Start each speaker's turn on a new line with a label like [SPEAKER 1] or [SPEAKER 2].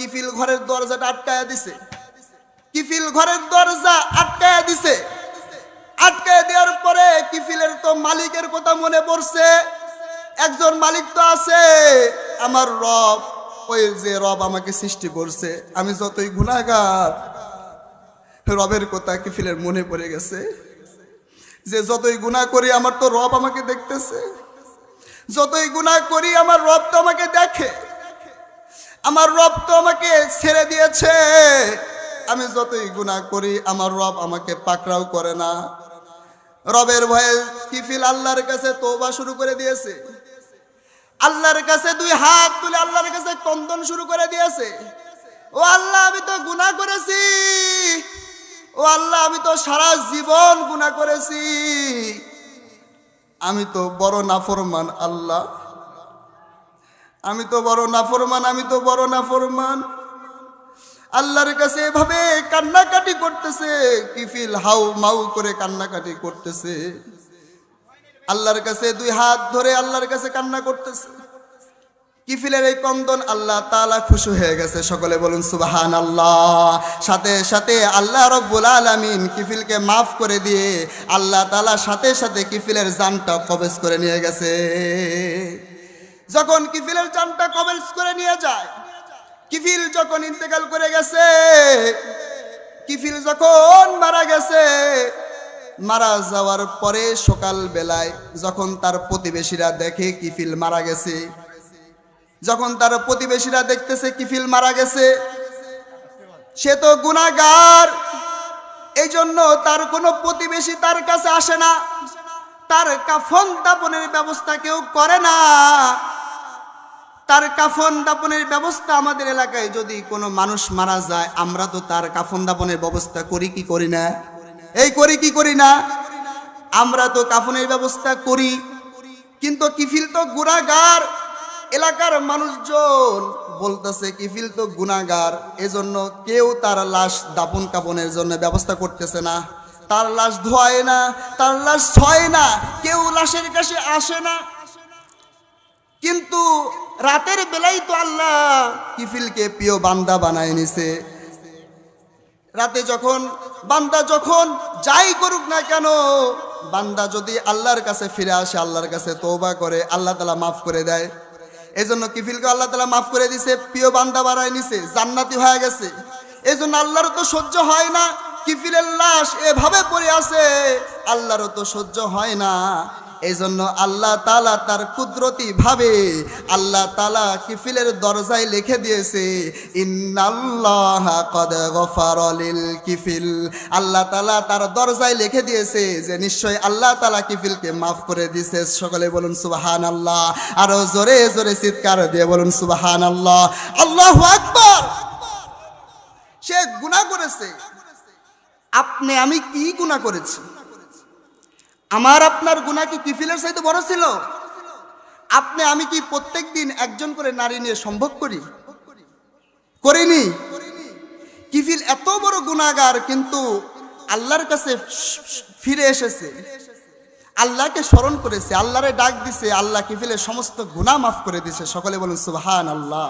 [SPEAKER 1] কিফিল ঘরের দরজাটা আটকায়া দিছে। কিফিল ঘরের দরজা আটকায়া দিছে। আটকায়া দেওয়ার পরে কিফিলের তো মালিকের কথা মনে পড়ছে। একজন মালিক তো আছে, আমার রব, ওই যে রব আমাকে সৃষ্টি করছে, আমি যতই গুনাহগার, রবের কথা কিফিলের মনে পড়ে গেছে যে যতই গুনাহ করি আমার তো রব আমাকে দেখতেছে, যতই গুনাহ করি আমার রব তো আমাকে দেখে, আমার রব তো আমাকে ছেড়ে দিয়েছে, আমি যতই গুনাহ করি আমার রব আমাকে পাকড়াও করে না। রবের ভয়ে কিফিল আল্লাহর কাছে তওবা শুরু করে দিয়েছে। আল্লাহর কাছে দুই হাত তুলে আল্লাহর কাছে ক্রন্দন শুরু করে দিয়েছে। ও আল্লাহ, আমি তো গুনাহ করেছি, ও আল্লাহ, আমি তো সারা জীবন গুনাহ করেছি, আমি তো বড় নাফরমান আল্লাহ, আমি তো বড় নাফরমান, আমি তো বড় নাফরমান। আল্লাহর কাছে এভাবে কান্নাকাটি করতেছে, কিফিল হাউ মাউ করে কান্নাকাটি করতেছে, আল্লাহর কাছে দুই হাত ধরে আল্লাহর কাছে কান্না করতেছে। কিফিলের এই ক্রন্দন আল্লাহ তাআলা খুশি হয়ে গেছে, সকলে বলুন সুবহানাল্লাহ। সাথে সাথে আল্লাহ রাব্বুল আলামিন কিফিলকে মাফ করে দিয়ে আল্লাহ তাআলা সাথে সাথে কিফিলের জানটা কবজ করে নিয়ে গেছে। যখন কিফিলের জানটা কবজ করে নিয়ে যায়, কিফিল যখন ইন্তেকাল করে গেছে, কিফিল যখন মারা গেছে, মারা যাওয়ার পরে সকাল বেলায় যখন তার প্রতিবেশীরা দেখে কিফিল মারা গেছে, যখন তার প্রতিবেশীরা দেখতেছে কিফিল মারা গেছে, সে তো গুনাহগার, এই জন্য তার কোনো প্রতিবেশী তার কাছে আসে না, তার কাফন দাফনের ব্যবস্থা কেউ করে না। তার কাফন দাফনের ব্যবস্থা, আমাদের এলাকায় যদি কোনো মানুষ মারা যায় আমরা তো তার কাফন দাফনের ব্যবস্থা করি কি করি না? এই করি কি করি না? আমরা তো কাফনের ব্যবস্থা করি, কিন্তু কিফিল তো গুনাহগার। এলাকার মানুষজন বলতেছে কিফিল তো গুনাহগার, এজন্য কেউ তার লাশ দাফন কাফনের জন্য ব্যবস্থা করতেছে না, তার লাশ ধোয় না, তার লাশ ছয় না, কেউ লাশের কাছে আসে না। কিন্তু রাতের বেলায় তো আল্লাহ কিফিলকে প্রিয় বান্দা বানায় নিছে। রাতে যখন বান্দা যখন যাই করুক না কেন, বান্দা যদি আল্লাহর কাছে ফিরে আসে, আল্লাহর কাছে তওবা করে, আল্লাহ তাআলা মাফ করে দেয়। এজন্য কিফিলকে আল্লাহ তাআলা মাফ করে দিছে, প্রিয় বান্দা বানায় নিছে, জান্নাতি হয়ে গেছে। এজন্য আল্লাহর তো সহ্য হয় না কিফিলের লাশ এভাবে পড়ে আছে, আল্লাহরও তো সহ্য হয় না। এই জন্য আল্লাহ তাআলা তার কুদরতি ভাবে আল্লাহ তাআলা কিফিলের দরজায় লিখে দিয়েছে, ইন্নাল্লাহা কদ গফারা লিল কিফিল। আল্লাহ তাআলা তার দরজায় লিখে দিয়েছে যে নিশ্চয় আল্লাহ তাআলা কিফিলকে মাফ করে দিয়েছে। সকলে বলুন সুবহানাল্লাহ। আরো জোরে জোরে চিৎকার দিয়ে বলুন সুবহানাল্লাহ। আল্লাহু আকবার। সে গুনাহ করেছে, আপনি আমি কি গুনাহ করেছি? আমার আপনার গুনাহ কি কিফিলের চাইতে বড় ছিল? আপনি আমি কি প্রত্যেক দিন একজন করে নারী নিয়ে সম্ভব করি? করিনি। কিফিল এত বড় গুনাহগার, কিন্তু আল্লাহর কাছে ফিরে এসেছে, আল্লাহকে স্মরণ করেছে, আল্লাহরে ডাক দিছে, আল্লাহ কিফিলের সমস্ত গুনাহ মাফ করে দিয়েছে। সকলে বলুন সুবহানাল্লাহ।